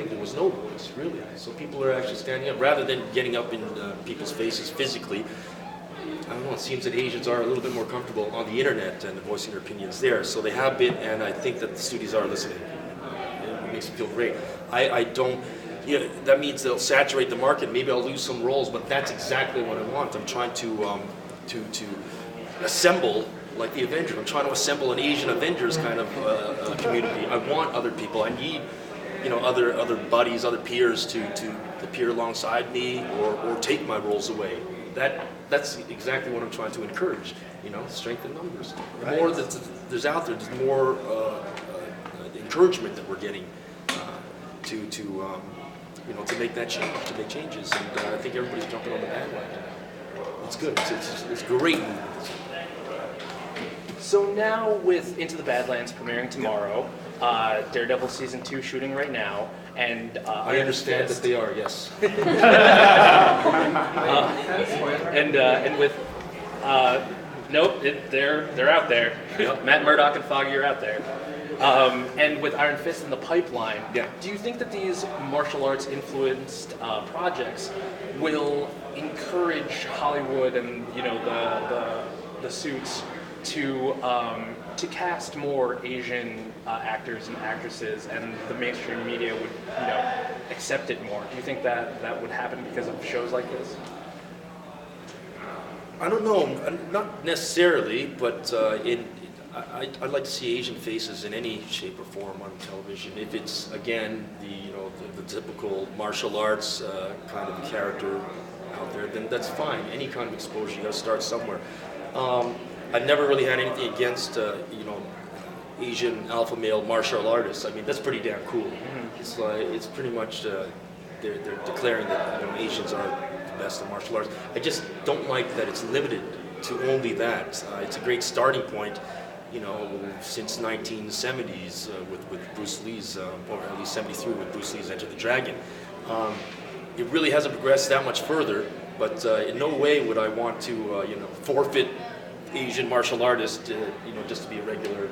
there was no voice, really. So people are actually standing up, rather than getting up in people's faces physically. I don't know, it seems that Asians are a little bit more comfortable on the internet and voicing their opinions there. So they have been, and I think that the studios are listening. It makes me feel great. I don't, that means they'll saturate the market. Maybe I'll lose some roles, but that's exactly what I want. I'm trying to assemble, like the Avengers. I'm trying to assemble an Asian Avengers kind of community. I want other people. I need, other buddies, other peers to appear alongside me or take my roles away. That's exactly what I'm trying to encourage. Strength in numbers. The more that there's out there, there's more encouragement that we're getting to make that change, to make changes. And I think everybody's jumping on the bandwagon. It's good. It's great movement. So now with Into the Badlands premiering tomorrow, Daredevil Season 2 shooting right now, and I understand that they are, yes. And with they're out there. Yep. Matt Murdock and Foggy are out there. And with Iron Fist in the pipeline, do you think that these martial arts influenced projects will encourage Hollywood and the suits to cast more Asian actors and actresses, and the mainstream media would accept it more? Do you think that would happen because of shows like this? I don't know, not necessarily, but I'd like to see Asian faces in any shape or form on television. If it's, again, the typical martial arts kind of character out there, then that's fine. Any kind of exposure, you got to start somewhere. I've never really had anything against, Asian alpha male martial artists. I mean, that's pretty damn cool. Mm-hmm. It's pretty much they're declaring that Asians are the best in martial arts. I just don't like that it's limited to only that. It's a great starting point, since 1970s with Bruce Lee's, or at least 73 with Bruce Lee's Enter the Dragon. It really hasn't progressed that much further, but in no way would I want to, forfeit Asian martial artists, just to be a regular,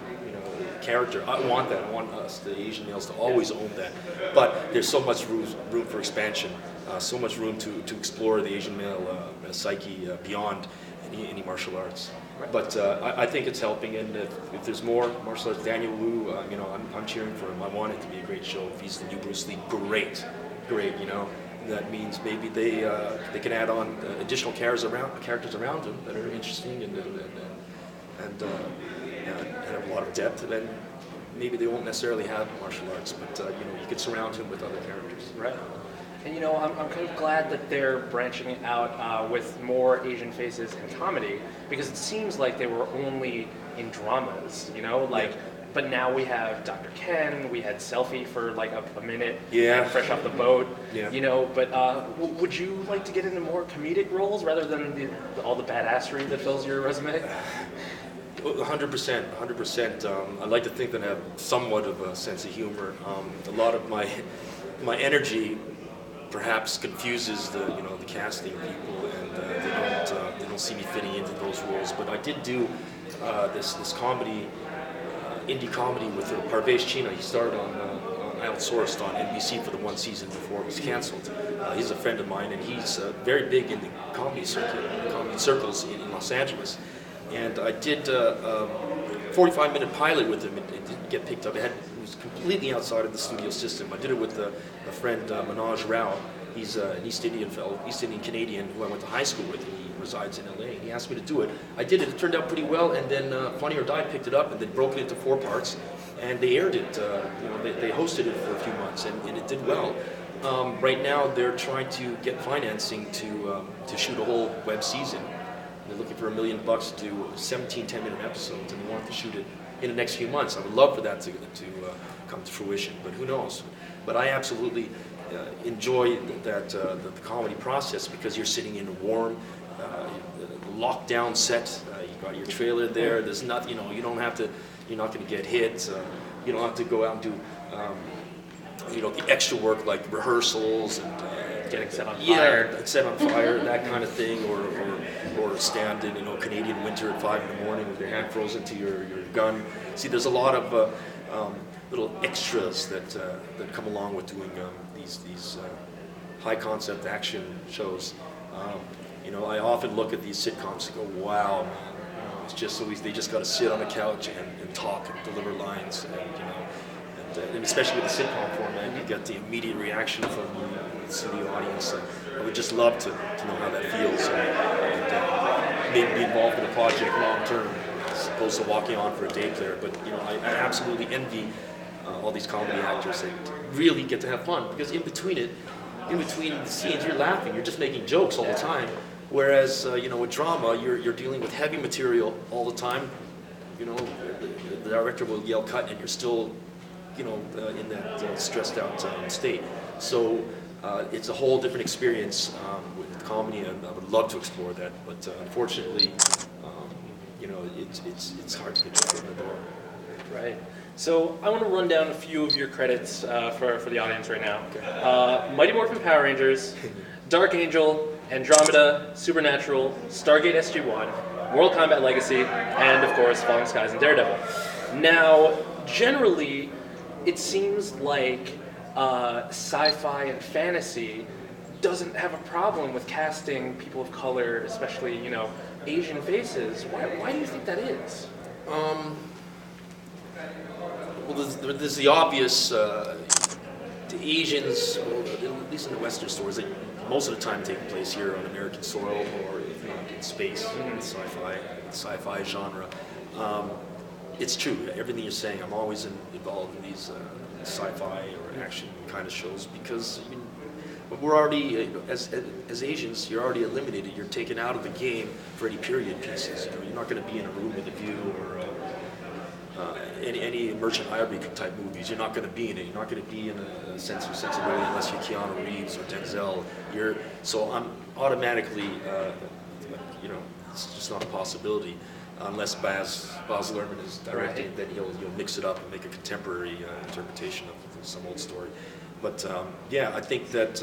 character. I want that. I want us, the Asian males, to always own that. But there's so much room for expansion, so much room to explore the Asian male psyche beyond any martial arts. Right. But I think it's helping, and if there's more martial arts, Daniel Wu, I'm cheering for him. I want it to be a great show. If he's the new Bruce Lee, great. That means maybe they can add on additional characters around him that are interesting and have a lot of depth. And then maybe they won't necessarily have martial arts, but you could surround him with other characters. Right. And I'm kind of glad that they're branching out with more Asian faces in comedy, because it seems like they were only in dramas, But now we have Dr. Ken, we had Selfie for like a minute, fresh off the boat, But would you like to get into more comedic roles rather than all the badassery that fills your resume? 100%. I'd like to think that I have somewhat of a sense of humor. A lot of my energy perhaps confuses the casting people, and they don't see me fitting into those roles. But I did do this comedy, indie comedy with Parvesh China. He started on Outsourced on NBC for the one season before it was canceled. He's a friend of mine, and he's very big in the comedy circles in Los Angeles. And I did a 45-minute pilot with him. It didn't get picked up. It was completely outside of the studio system. I did it with a friend, Manoj Rao. He's an East Indian fellow, East Indian Canadian who I went to high school with. He resides in LA. He asked me to do it. I did it. It turned out pretty well. And then Funny or Die picked it up and then broke it into 4 parts. And they aired it. They hosted it for a few months, and it did well. Right now, they're trying to get financing to shoot a whole web season. They're looking for $1 million to do 17 10-minute episodes, and they want to shoot it in the next few months. I would love for that to come to fruition, but who knows? But I absolutely enjoy the comedy process, because you're sitting in a warm, locked-down set. You got your trailer there. There's nothing, you don't have to. You're not going to get hit. You don't have to go out and do, the extra work like rehearsals and getting set on fire. Yeah, set on fire, that kind of thing, or stand in Canadian winter at 5 in the morning with your hand frozen to your gun. See, there's a lot of little extras that come along with doing these high concept action shows. You know, I often look at these sitcoms and go, wow, man, you know, it's just so easy. They just got to sit on the couch and talk and deliver lines, and you know, and especially with the sitcom format, you get the immediate reaction from the studio audience. I would just love to know how that feels, and maybe be involved in a project long term, as opposed to walking on for a day player. But you know, I absolutely envy all these comedy actors that really get to have fun, because in between the scenes, you're laughing, you're just making jokes all the time. Whereas, you know, with drama, you're dealing with heavy material all the time. You know, the director will yell cut, and you're still, you know, in that stressed out state. So it's a whole different experience with comedy, and I would love to explore that. But unfortunately, you know, it's hard to get your foot in the door. Right. So I want to run down a few of your credits for the audience right now. Okay. Mighty Morphin Power Rangers, Dark Angel, Andromeda, Supernatural, Stargate SG-1, Mortal Kombat Legacy, and of course Falling Skies and Daredevil. Now, generally, it seems like sci-fi and fantasy doesn't have a problem with casting people of color, especially, you know, Asian faces. Why do you think that is? Well, there's the obvious, the Asians, at least in the Western stories, they most of the time taking place here on American soil, or if not in space, in the sci-fi genre. It's true, everything you're saying. I'm always involved in these sci-fi or action kind of shows, because I mean, we're already, as Asians, you're already eliminated. You're taken out of the game for any period pieces. You know, you're not going to be in a room with a view, or any Merchant Ivory type movies. You're not going to be in it. You're not going to be in a sensibility unless you're Keanu Reeves or Denzel. So I'm automatically, you know, it's just not a possibility. Unless Baz Luhrmann is directing, right, then you'll mix it up and make a contemporary interpretation of some old story. But yeah, I think that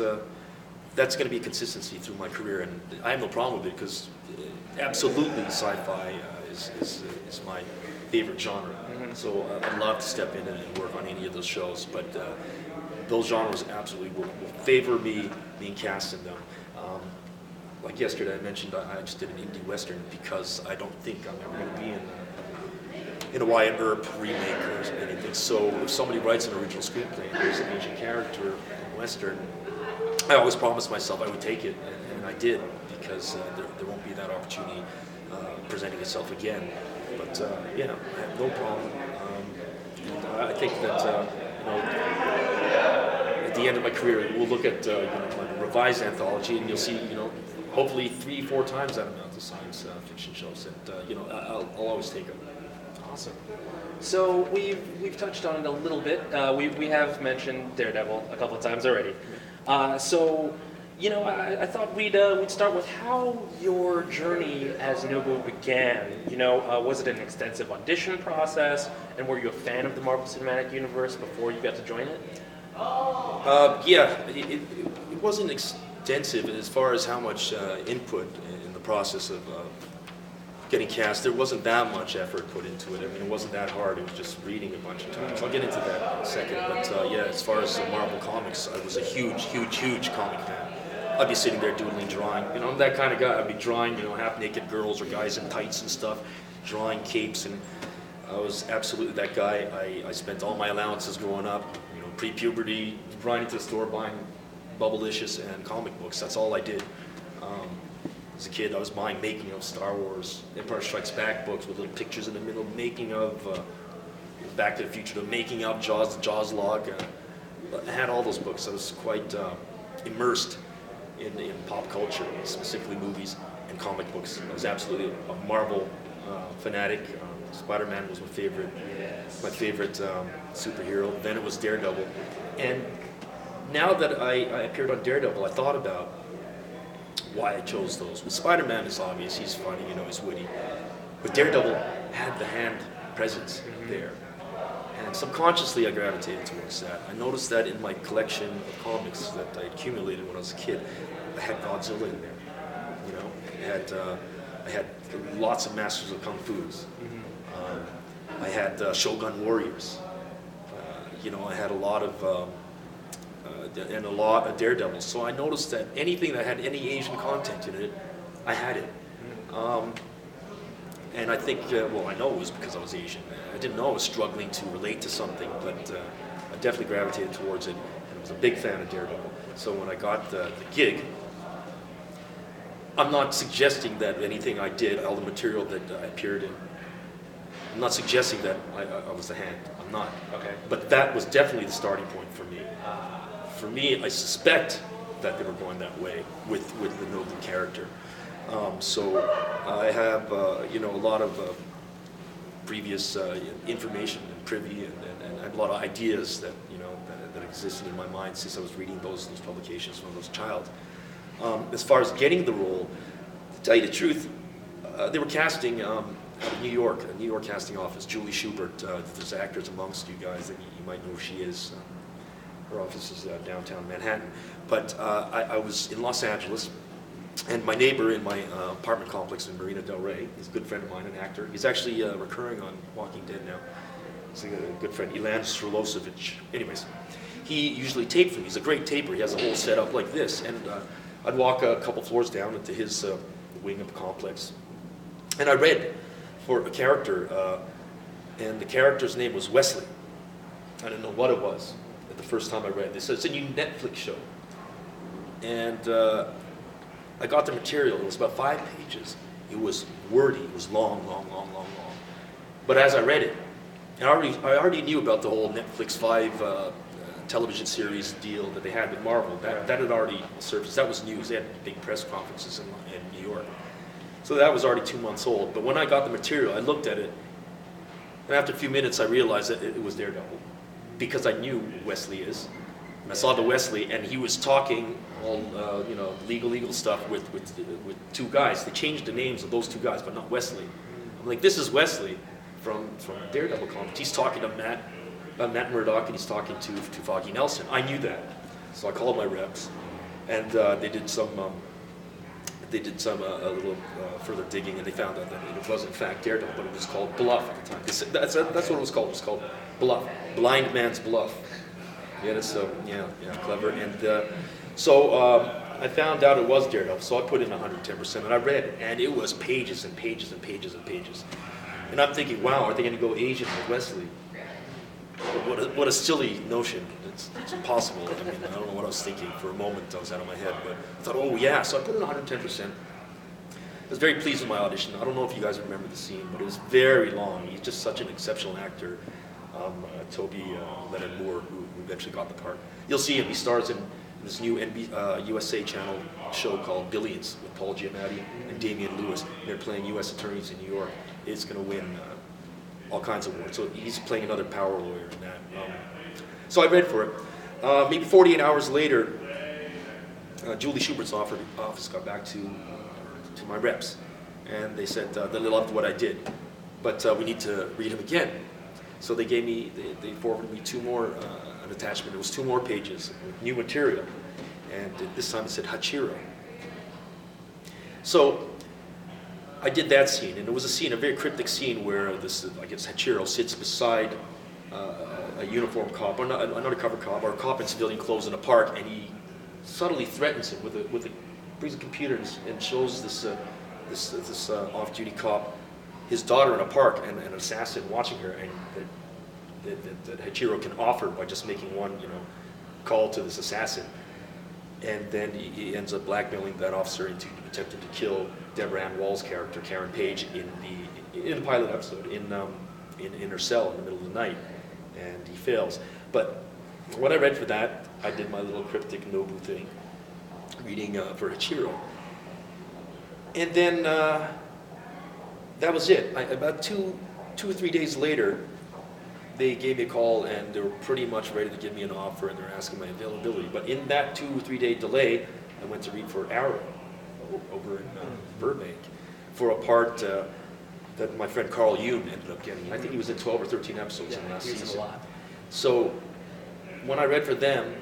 that's going to be a consistency through my career, and I have no problem with it, because absolutely sci-fi is my favorite genre. Mm-hmm. So I'd love to step in and work on any of those shows, but those genres absolutely will favor me being cast in them. Like yesterday I mentioned, I just did an indie western because I don't think I'm ever going to be in a Wyatt Earp remake or anything. So if somebody writes an original screenplay and there's an Asian character in western, I always promised myself I would take it, and I did, because there won't be that opportunity presenting itself again. But yeah, I have no problem. I think that you know, at the end of my career, we'll look at you know, my revised anthology, and you'll see, you know, hopefully 3-4 times that amount of science fiction shows, and you know, I'll always take them. Awesome. So we've touched on it a little bit. We have mentioned Daredevil a couple of times already. So, you know, I thought we'd start with how your journey as Nobu began. You know, was it an extensive audition process, and were you a fan of the Marvel Cinematic Universe before you got to join it? Yeah, it wasn't extensive as far as how much input in the process of getting cast. There wasn't that much effort put into it. I mean, it wasn't that hard. It was just reading a bunch of times. I'll get into that in a second. But yeah, as far as Marvel Comics, I was a huge comic fan. I'd be sitting there doodling, drawing. You know, I'm that kind of guy. I'd be drawing, you know, half-naked girls or guys in tights and stuff, drawing capes, and I was absolutely that guy. I spent all my allowances growing up, you know, pre-puberty, running to the store, buying Bubblicious and comic books. That's all I did. As a kid, I was buying making of Star Wars, Empire Strikes Back books with little pictures in the middle, making of Back to the Future, the making of Jaws, the Jaws log. I had all those books. I was quite immersed in pop culture, specifically movies and comic books. I was absolutely a Marvel fanatic. Spider-Man was my favorite superhero. Then it was Daredevil. And now that I appeared on Daredevil, I thought about why I chose those. With Spider-Man, it's obvious, he's funny, you know, he's witty. But Daredevil had the hand presence there. And subconsciously I gravitated towards that. I noticed that in my collection of comics that I accumulated when I was a kid, I had Godzilla in there. You know, I had lots of Masters of Kung Fu's. I had Shogun Warriors. I had a lot of and a lot of Daredevil. So I noticed that anything that had any Asian content in it, I had it. And I think, well, I know it was because I was Asian. I didn't know I was struggling to relate to something, but I definitely gravitated towards it, and I was a big fan of Daredevil. So when I got the gig, I'm not suggesting that anything I did, all the material that I appeared in, I'm not suggesting that I was the hand. I'm not. Okay. But that was definitely the starting point for me. For me, I suspect that they were going that way with the Nobu character. So I have, a lot of previous information and privy and a lot of ideas that, that existed in my mind since I was reading those publications when I was a child. As far as getting the role, to tell you the truth, they were casting out of New York, a New York casting office. Julie Schubert, there's actors amongst you guys that you might know who she is. Her office is downtown Manhattan. But I was in Los Angeles, and my neighbor in my apartment complex in Marina Del Rey, he's a good friend of mine, an actor. He's actually recurring on Walking Dead now. He's a good friend, Ilan Srlosevic. Anyways, he usually taped for me. He's a great taper. He has a whole setup like this. And I'd walk a couple floors down into his wing of the complex. And I read for a character, and the character's name was Wesley. I didn't know what it was at the first time I read. They said, it's a new Netflix show. And I got the material. It was about 5 pages. It was wordy. It was long. But as I read it, and I already knew about the whole Netflix 5 television series deal that they had with Marvel. That had already surfaced. That was news. They had big press conferences in New York. So that was already 2 months old. But when I got the material, I looked at it, and after a few minutes, I realized that it was Daredevil, because I knew who Wesley is. And I saw the Wesley, and he was talking all legal stuff with 2 guys. They changed the names of those 2 guys, but not Wesley. I'm like, this is Wesley from Daredevil comics. He's talking to Matt Murdock, and he's talking to Foggy Nelson. I knew that, so I called my reps, and they did some a little further digging, and they found out that it was in fact Daredevil, but it was called Bluff at the time. That's what it was called. It was called Bluff, Blind Man's Bluff. Yeah, that's clever. And so I found out it was Daredevil, so I put in 110%, and I read it, and it was pages and pages and pages and pages. And I'm thinking, wow, are they going to go Asian with Wesley? What a silly notion. It's impossible. I mean, I don't know what I was thinking. For a moment, I was out of my head, but I thought, oh yeah, so I put in 110%. I was very pleased with my audition. I don't know if you guys remember the scene, but it was very long. He's just such an exceptional actor. Toby Leonard Moore, who eventually got the part. You'll see him. He stars in this new USA Channel show called Billions with Paul Giamatti and Damian Lewis. They're playing U.S. attorneys in New York. It's going to win all kinds of awards. So he's playing another power lawyer in that. So I read for it. Maybe 48 hours later, Julie Schubert's office got back to my reps, and they said that they loved what I did, but we need to read him again. So they forwarded me 2 more, an attachment. It was 2 more pages with new material, and this time it said Hachiro. So I did that scene, and it was a very cryptic scene where Hachiro sits beside a uniformed cop, or an undercover cop, or a cop in civilian clothes in a park, and he subtly threatens him brings a computer and shows this off-duty cop his daughter in a park and an assassin watching her, and that Hachiro can offer by just making one call to this assassin, and then he ends up blackmailing that officer into attempting to kill Deborah Ann Wall's character, Karen Page, in the pilot episode in her cell in the middle of the night, and he fails. But when I read for that, I did my little cryptic Nobu thing, reading for Hachiro, and then that was it. About 2 or 3 days later, they gave me a call, and they were pretty much ready to give me an offer, and they were asking my availability. But in that 2 or 3 day delay, I went to read for Arrow over in Burbank for a part that my friend Carl Yoon ended up getting. I think he was in 12 or 13 episodes in last season. A lot. So when I read for them,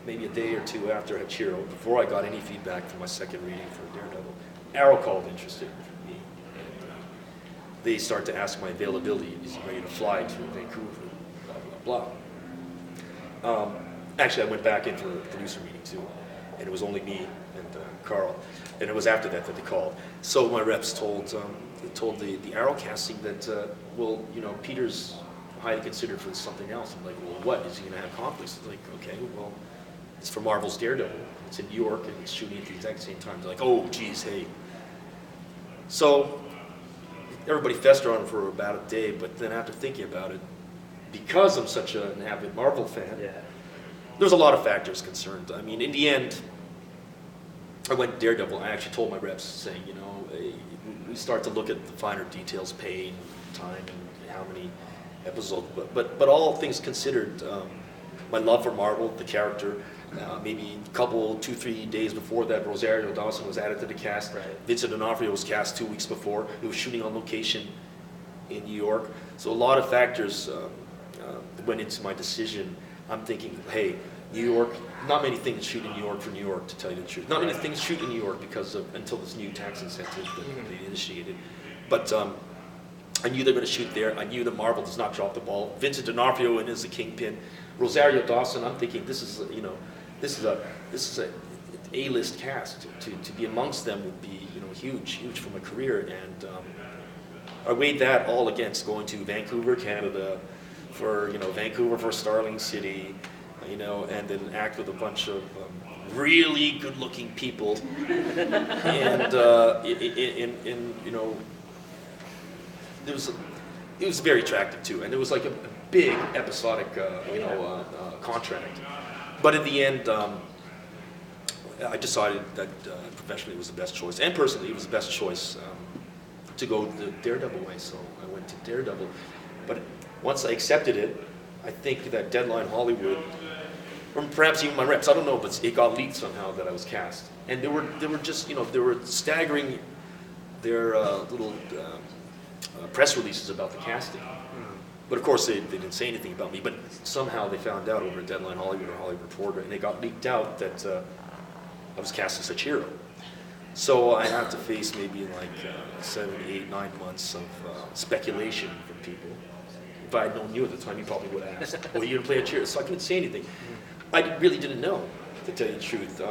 maybe a day or 2 after Hachiro, before I got any feedback from my second reading for Daredevil, Arrow called interested in me. And they start to ask my availability. Is he ready to fly to Vancouver? Blah, blah, blah. Actually, I went back in for a producer meeting too, and it was only me and Carl, and it was after that they called. So my reps told the Arrow casting that, well, you know, Peter's highly considered for something else. I'm like, well, what? Is he going to have conflicts? It's like, okay, well, it's for Marvel's Daredevil. It's in New York, and it's shooting at the exact same time. They're like, oh, geez, hey. So everybody festered on it for about a day, but then after thinking about it, because I'm such an avid Marvel fan, there's a lot of factors concerned. I mean, in the end, I went Daredevil. I actually told my reps, saying, you know, we start to look at the finer details, pay and time and how many episodes. But all things considered, my love for Marvel, the character, maybe a couple, 2-3 days before that, Rosario Dawson was added to the cast. Right. Vincent D'Onofrio was cast 2 weeks before. He was shooting on location in New York. So a lot of factors went into my decision. I'm thinking, hey, New York, not many things shoot in New York for New York, to tell you the truth. Not many things shoot in New York because of, until this new tax incentive that they initiated. But I knew they were going to shoot there. I knew that Marvel does not drop the ball. Vincent D'Onofrio is the kingpin. Rosario Dawson, I'm thinking this is a A-list cast. To be amongst them would be, you know, huge for my career. And I weighed that all against going to Vancouver, Canada, for, you know, Vancouver for Starling City, you know, and then act with a bunch of really good-looking people, and you know, it was very attractive too, and it was like a big episodic, contract. But in the end, I decided that professionally it was the best choice, and personally it was the best choice to go the Daredevil way. So I went to Daredevil, but once I accepted it, I think that Deadline Hollywood, or perhaps even my reps, I don't know, but it got leaked somehow that I was cast. And they were just, you know, they were staggering their little press releases about the casting. But of course they didn't say anything about me, but somehow they found out over at Deadline Hollywood or Hollywood Reporter, and it got leaked out that I was cast as Sachiro. So I had to face maybe like 7, 8, 9 months of speculation from people. If I had known you at the time, you probably would have asked, well, you're going to play a cheer, so I couldn't say anything. I really didn't know, to tell you the truth.